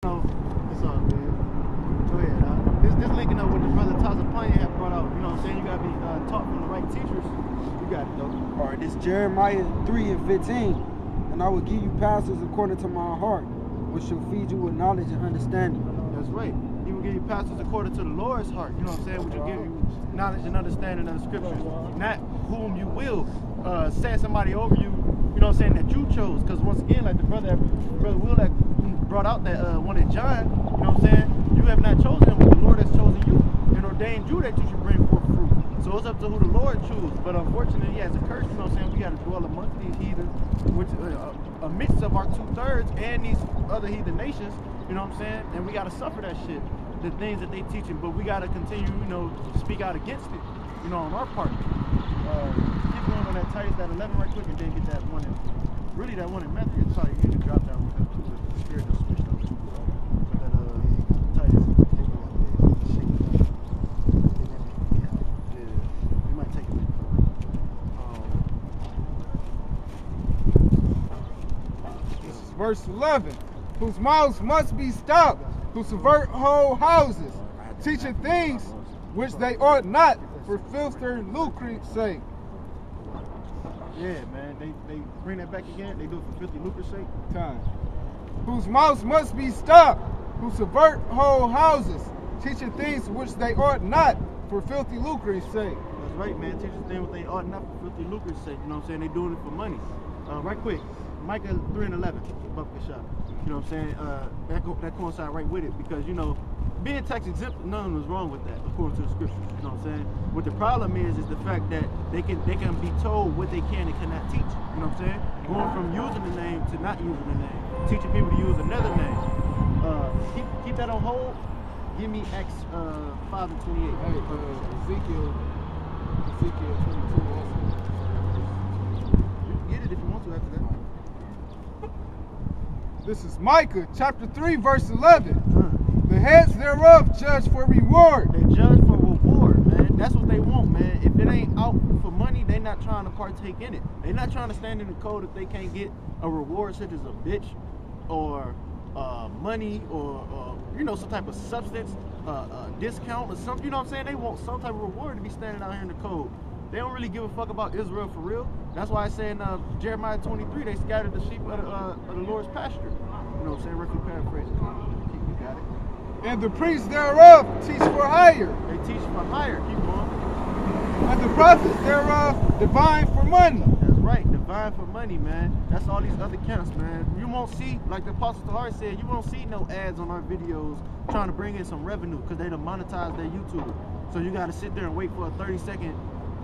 No, it's all good. Go ahead. This linking up with the brother Taza Panya had brought out. You know what I'm saying? You gotta be taught from the right teachers. You got it though. All right, this Jeremiah 3:15. And I will give you pastors according to my heart, which shall feed you with knowledge and understanding. That's right. He will give you pastors according to the Lord's heart. You know what I'm saying? Which will give you knowledge and understanding of the scriptures. Not whom you will set somebody over you. You know what I'm saying? That you chose. Because once again, like the brother Will that brought out that one in John. You know what I'm saying? You have not chosen him, but the Lord has chosen you and ordained you that you should bring forth fruit. So it's up to who the Lord chooses. But unfortunately, as a curse, you know what I'm saying? We got to dwell amongst these heathens, which amidst of our 2/3 and these other heathen nations. You know what I'm saying? And we got to suffer that shit, the things that they teaching. But we got to continue, you know, to speak out against it. You know, on our part. Keep going on that Titus, that 11 right quick, and then get that one in. Really, that one in Matthew. It's probably you can drop that one because the spirit just switched over. But that Titus, you might take it. This is verse 11. Whose mouths must be stopped, who subvert whole houses, teaching things which they ought not, for filthy lucre's sake. Yeah, man, they bring that back again. They do it for filthy lucre's sake. Time. Whose mouths must be stopped, who subvert whole houses, teaching things which they ought not, for filthy lucre's sake. That's right, man. Teaching things what they ought not for filthy lucre's sake. You know what I'm saying? They doing it for money. Right quick, Micah 3:11, Bubka shot. You know what I'm saying? That coincides right with it because, you know, being tax exempt, nothing was wrong with that, according to the scriptures. You know what I'm saying? What the problem is the fact that they can be told what they can and cannot teach. You know what I'm saying? Going from using the name to not using the name, teaching people to use another name. Keep that on hold. Give me Acts 5 and 28. Hey, Ezekiel 22 also. You can get it if you want to after that. This is Micah chapter 3 verse 11. The heads thereof judge for reward. They judge for reward, man. That's what they want, man. If it ain't out for money, they not trying to partake in it. They not trying to stand in the code if they can't get a reward such as a bitch or money or you know, some type of substance, discount or something. You know what I'm saying? They want some type of reward to be standing out here in the code. They don't really give a fuck about Israel for real. That's why I say in Jeremiah 23, they scattered the sheep of the Lord's pasture. You know what I'm saying? Roughly paraphrasing. You got it. And the priests thereof teach for hire. They teach for hire. Keep going. And the prophets thereof divine for money. That's right. Divine for money, man. That's all these other counts, man. You won't see, like the Apostle Tahar said, you won't see no ads on our videos trying to bring in some revenue because they done monetize their YouTube. So you got to sit there and wait for a 30-second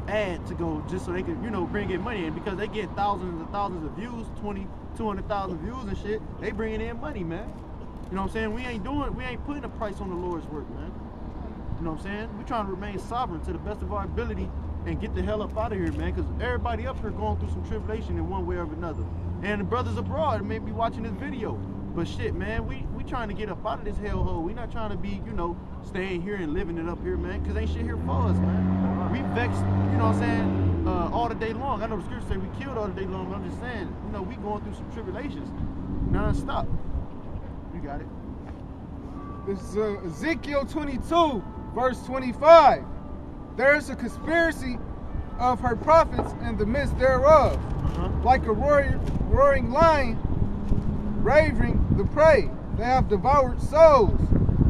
ad to go just so they can, you know, bring in money. And because they get thousands and thousands of views, 200,000 views and shit, they bringing in money, man. You know what I'm saying? We ain't putting a price on the Lord's work, man. You know what I'm saying? We trying to remain sovereign to the best of our ability and get the hell up out of here, man, because everybody up here going through some tribulation in one way or another. And the brothers abroad may be watching this video. But shit, man, we trying to get up out of this hellhole. We not trying to be, you know, staying here and living it up here, man, because ain't shit here for us, man. We vexed, you know what I'm saying, all the day long. I know the scripture say we killed all the day long, but I'm just saying, you know, we going through some tribulations non-stop. You got it. This is Ezekiel 22 verse 25. There is a conspiracy of her prophets in the midst thereof, like a roaring lion raving the prey. They have devoured souls.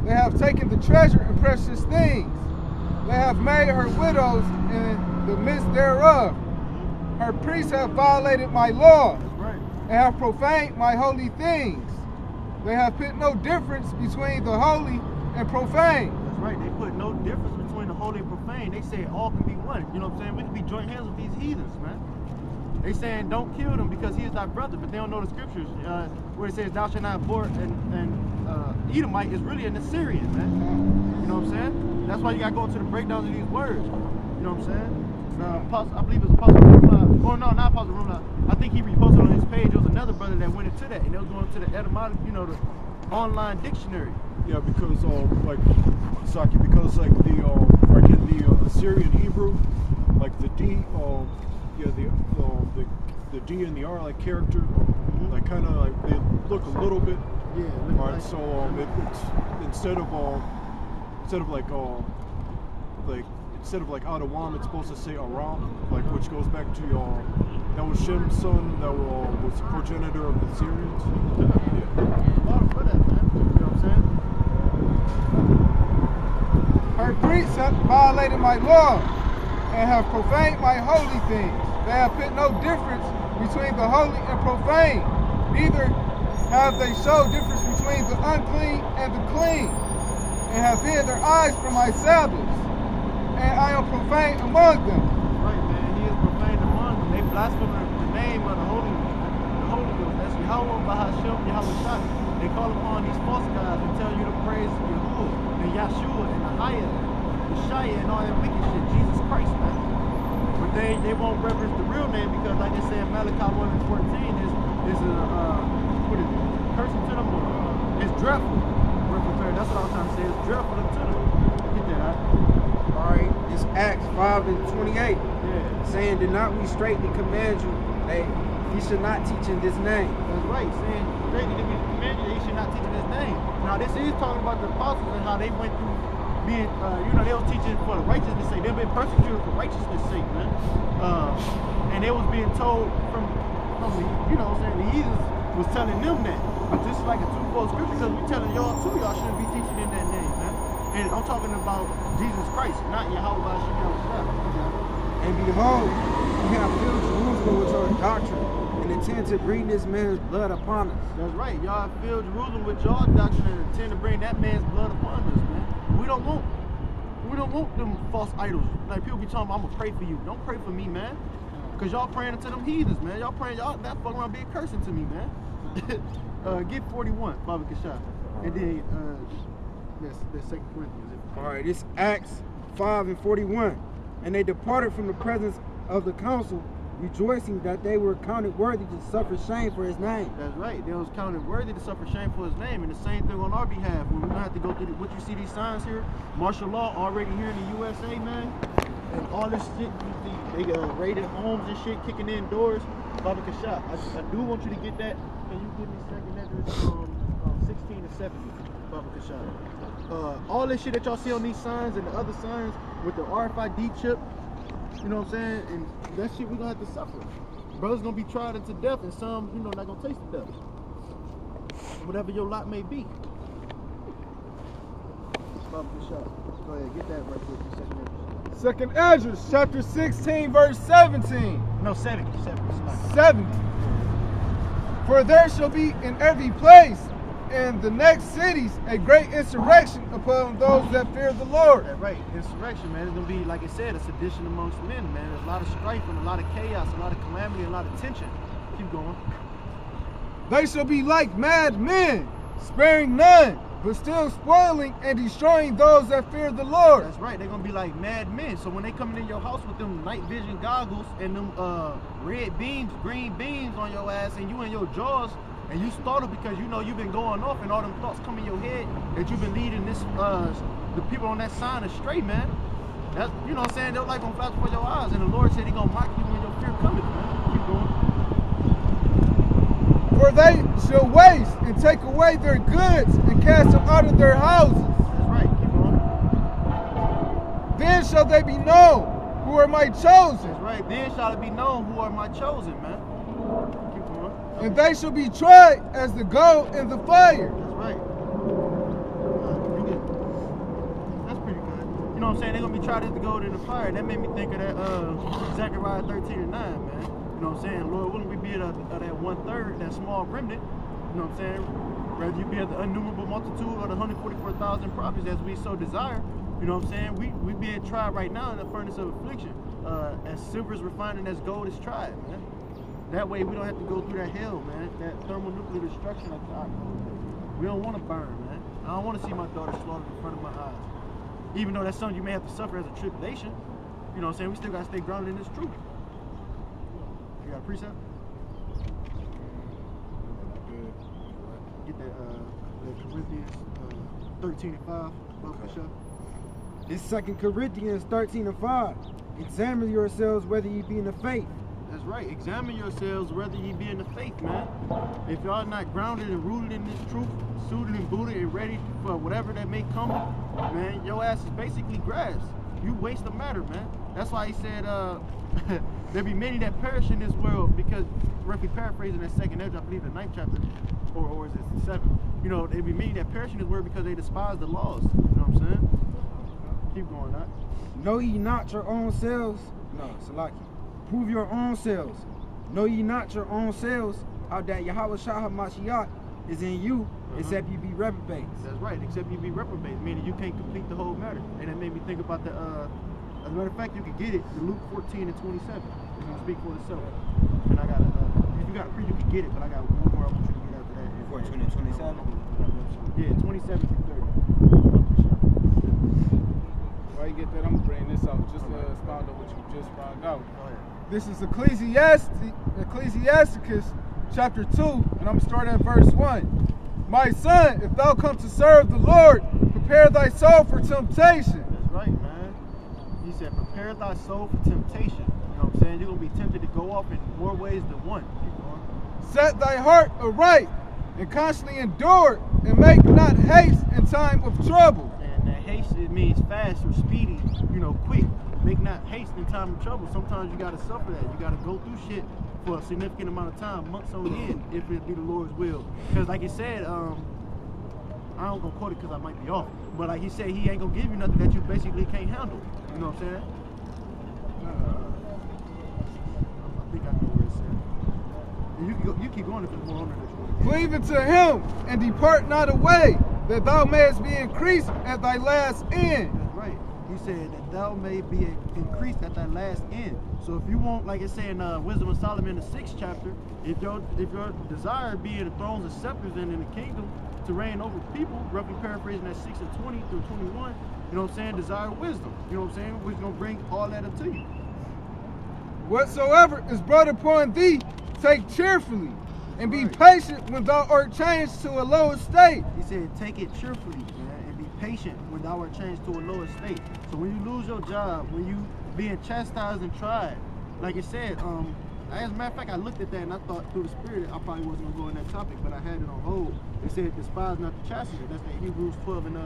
They have taken the treasure and precious things. They have made her widows in the midst thereof. Her priests have violated my law. That's right. And have profaned my holy things. They have put no difference between the holy and profane. That's right. They put no difference between the holy and profane. They say all can be one. You know what I'm saying? We can be joint hands with these heathens, man. They saying don't kill them because he is thy brother, but they don't know the scriptures where it says thou shalt not abhor and Edomite is really an Assyrian, man. You know what I'm saying? That's why you gotta go into the breakdowns of these words. You know what I'm saying? I believe it's Apostle Rumla. Oh no, not Apostle Rumla. I think he reposted on his page. There was another brother that went into that, and they was going to the etymology, you know, the online dictionary. Yeah, because like Saki, because like the like in the Assyrian Hebrew, like the D, the D and the R like character, like kind of like they look a little bit Yeah. All right, so it's instead of like Adawam, it's supposed to say Aram, like which goes back to that was Shem's son that was the progenitor of the Syrians. Yeah. A lot for that, man. You know what I'm saying? Her priests have violated my law and have profaned my holy things. They have put no difference between the holy and profane. Neither have they showed difference between the unclean and the clean, and have hid their eyes from my Sabbaths. And I am profane among them. Right, man. He is profaned among them. They blaspheme the name of the Holy Ghost. That's Yahweh, Bahashem, Yahweh Shai. They call upon these false gods and tell you to praise Yahuwah and Yahshua and Ahia, the Shia, and all that wicked shit. Jesus Christ, man. But they won't reverence the real name because, like they say in Malachi 1:14, is a what is it? Cursing to them. It's dreadful. That's what I was trying to say. It's dreadful to them. Get that out. Alright, it's Acts 5:28. Yeah. Saying, did not we straightly command you that ye should not teach in this name? That's right. Saying straightly to be commanded that he should not teach in his name. Now this is talking about the apostles and how they went through being, they was teaching for the righteousness' sake. They've been persecuted for righteousness' sake, man. And they was being told from the, the heathens was telling them that. But this is like a twofold scripture because we telling y'all too, y'all shouldn't be teaching in that name, man. And I'm talking about Jesus Christ, not Yahweh Hashem. And behold, we have filled Jerusalem with your doctrine, and intend to bring this man's blood upon us. That's right. Y'all have filled Jerusalem with your doctrine and intend to bring that man's blood upon us, man. We don't want them false idols. Like people be talking about, I'm gonna pray for you. Don't pray for me, man. Cause y'all praying to them heathens, man. Y'all praying, y'all that fucking around being cursing to me, man. Get 41, Baba Kashah. And then that's 2 Corinthians. Alright, it's Acts 5:41. And they departed from the presence of the council, rejoicing that they were counted worthy to suffer shame for his name. That's right. They was counted worthy to suffer shame for his name. And the same thing on our behalf. When we're gonna have to go through what you see these signs here, martial law already here in the USA, man. And all this shit, they raided homes and shit, kicking in doors. Baba Kashah, I do want you to get that. Can you give me second address 16 to 70, Baba Kashah? All this shit that y'all see on these signs and the other signs with the RFID chip, you know what I'm saying? And that shit we're gonna have to suffer. Brothers gonna be tried into death, and some, not gonna taste the death. Whatever your lot may be. Baba Kashah, go ahead, get that right quick. Second address. Second Ezra, chapter 16, verse 17. No, 70. 70. For there shall be in every place in the next cities a great insurrection upon those that fear the Lord. That's right, insurrection, man. It's gonna be, like I said, a sedition amongst men, man. There's a lot of strife and a lot of chaos, a lot of calamity, and a lot of tension. Keep going. They shall be like mad men, sparing none, but still spoiling and destroying those that fear the Lord. That's right, they're gonna be like mad men. So when they come in your house with them night vision goggles and them red beams, green beams on your ass, and you in your jaws, and you startle because you've been going off and all them thoughts come in your head that you've been leading the people on that sign astray, man. That's, you know what I'm saying, their life gonna flash before your eyes, and the Lord said he gonna mock you when your fear cometh, man. Keep going. For they shall waste and take away their goods and cast them out of their houses. That's right, keep going. Then shall they be known who are my chosen. That's right, then shall it be known who are my chosen, man. Keep going. And they shall be tried as the gold in the fire. That's right. That's pretty good. You know what I'm saying? They're going to be tried as the gold in the fire. That made me think of that Zechariah 13:9, man. You know what I'm saying? Lord, wouldn't we be at that 1/3, that small remnant? You know what I'm saying? Rather you be at the innumerable multitude or the 144,000 prophets as we so desire. You know what I'm saying? We being tried right now in the furnace of affliction. As silver is refined and as gold is tried, man. That way we don't have to go through that hell, man. That thermonuclear destruction. We don't want to burn, man. I don't want to see my daughter slaughtered in front of my eyes. Even though that's something you may have to suffer as a tribulation. You know what I'm saying? We still got to stay grounded in this truth. You got a precept? Get that Corinthians 13:5. It's 2 Corinthians 13:5. Examine yourselves whether ye be in the faith. That's right. Examine yourselves whether ye be in the faith, man. If y'all not grounded and rooted in this truth, suited and booted and ready for whatever that may come, man, your ass is basically grass. You waste the matter, man. That's why he said, there be many that perish in this world because, roughly paraphrasing that second Ezra, I believe the 9th chapter, or is it the 7th? You know, there be many that perish in this world because they despise the laws. You know what I'm saying? Keep going, huh? Know ye not your own selves? No, Salaki. Prove your own selves. Know ye not your own selves, how that Yahweh Shah HaMashiach is in you, except you be reprobates. That's right, except you be reprobates, meaning you can't complete the whole matter. And that made me think about the, as a matter of fact, you could get it, the Luke 14 and 27. It's going to speak for itself. And I got if you got a pre, you can get it, but I got one more I want you to get after that. 14 and 27? Yeah, 27 through 30. While you get that, I'm going to bring this out just to expound on what you just found out. This is Ecclesiasticus chapter 2, and I'm going to start at verse 1. My son, if thou come to serve the Lord, prepare thy soul for temptation. That's right, man. He said, prepare thy soul for temptation. You know what I'm saying? You're going to be tempted to go off in more ways than one. Keep going. Set thy heart aright, and constantly endure, and make not haste in time of trouble. And that haste, it means fast or speedy, you know, quick. Make not haste in time of trouble. Sometimes you got to suffer that. You got to go through shit for a significant amount of time, months on end, if it be the Lord's will. Because like he said, I don't gonna quote it because I might be off, but like he said, he ain't gonna give you nothing that you basically can't handle. You know what I'm saying? I think I know where it said. And you keep going if it's more on it. Cleave unto him, and depart not away, that thou mayest be increased at thy last end. That's right. He said that thou may be increased at thy last end. So if you want, like it said in Wisdom of Solomon, the 6th chapter, if your desire be in the thrones and scepters and in the kingdom to reign over people, roughly paraphrasing that 6 and 20 through 21, you know what I'm saying, desire wisdom. You know what I'm saying? We're going to bring all that unto you. Whatsoever is brought upon thee, take cheerfully, and be patient when thou art changed to a lower state. He said, take it cheerfully, man, and be patient when thou art changed to a lower state. So when you lose your job, when you being chastised and tried, like it said, as a matter of fact, I looked at that and I thought through the spirit, I probably wasn't gonna go in that topic, but I had it on hold. It said, despise not the chastening. That's that Hebrews 12 and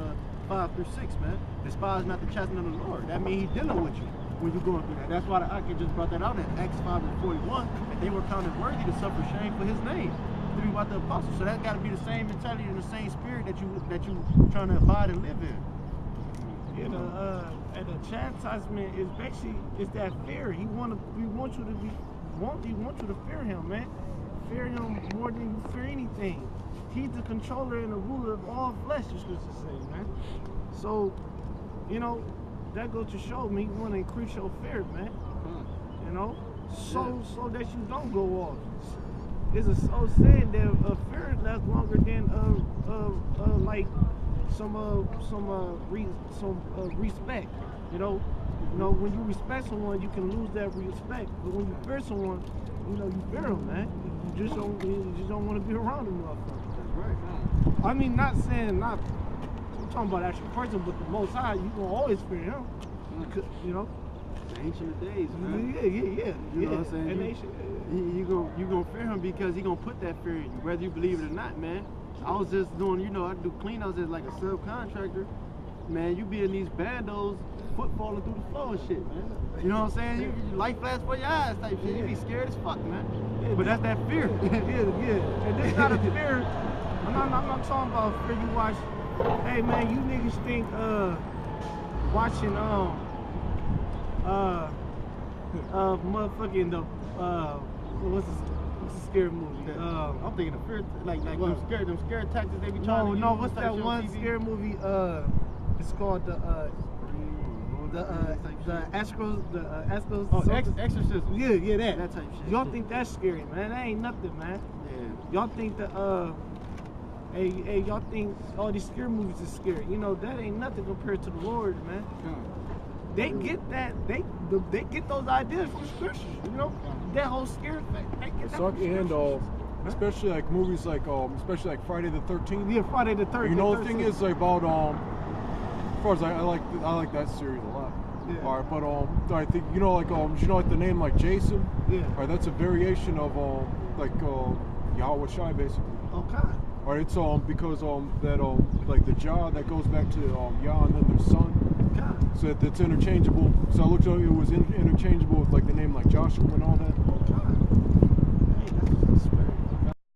5 through 6, man. Despise not the chastening of the Lord. That means He's dealing with you when you're going through that. That's why the Akim just brought that out in Acts 5 and 41, that they were counted worthy to suffer shame for His name, to be about the apostles. So that got to be the same mentality and the same spirit that you trying to abide and live in. And the chastisement is basically that fear. He want you to fear Him, man. Fear Him more than you fear anything. He's the controller and the ruler of all flesh, the scriptures say, man. So, you know, that goes to show me you want to increase your fear, man. You know, so that you don't go off. It's a so saying that fear lasts longer than like some respect. You know, when you respect someone, you can lose that respect. But when you fear someone, you know, you fear them, man. You just don't want to be around them, motherfucker. That's right. I mean, I'm talking about actual person, but the Most High, you gonna always fear Him. You know. The ancient of days, man. Yeah. You know what I'm saying? You gonna fear Him because He gonna put that fear in you, whether you believe it or not, man. I was just doing, you know, I do cleanouts as like a subcontractor. Man, you be in these bandos, foot falling through the floor and shit, man. You know what I'm saying? You light flash for your eyes type shit. You be scared as fuck, man. Yeah, but that's that fear. yeah. And this not a fear. I'm not talking about fear you watch. Hey man, you niggas think watching motherfucking the what's the scary movie? I'm thinking of fear, like them scare tactics they be trying to use. No, what's that one scary movie? It's called the Exorcism. Exorcism. Yeah, that type shit. Y'all think that's scary, man? That ain't nothing, man. Yeah. Y'all think that hey, y'all think all these scary movies is scary. You know, that ain't nothing compared to the Lord, man. They get that, they get those ideas from scriptures, you know? That whole scary thing. They get that from scriptures. Especially like movies like especially like Friday the 13th. Yeah, Friday the 13th. You know, the thing is about as far as I like that series a lot. Yeah. All right, but I think you know like like the name like Jason. Yeah. All right, that's a variation of like Yahweh Shai basically. Okay. All right, it's because that like the Jah that goes back to Yah and then their son. Okay. So that's interchangeable. So I looked up, it was interchangeable with like the name like Joshua and all that.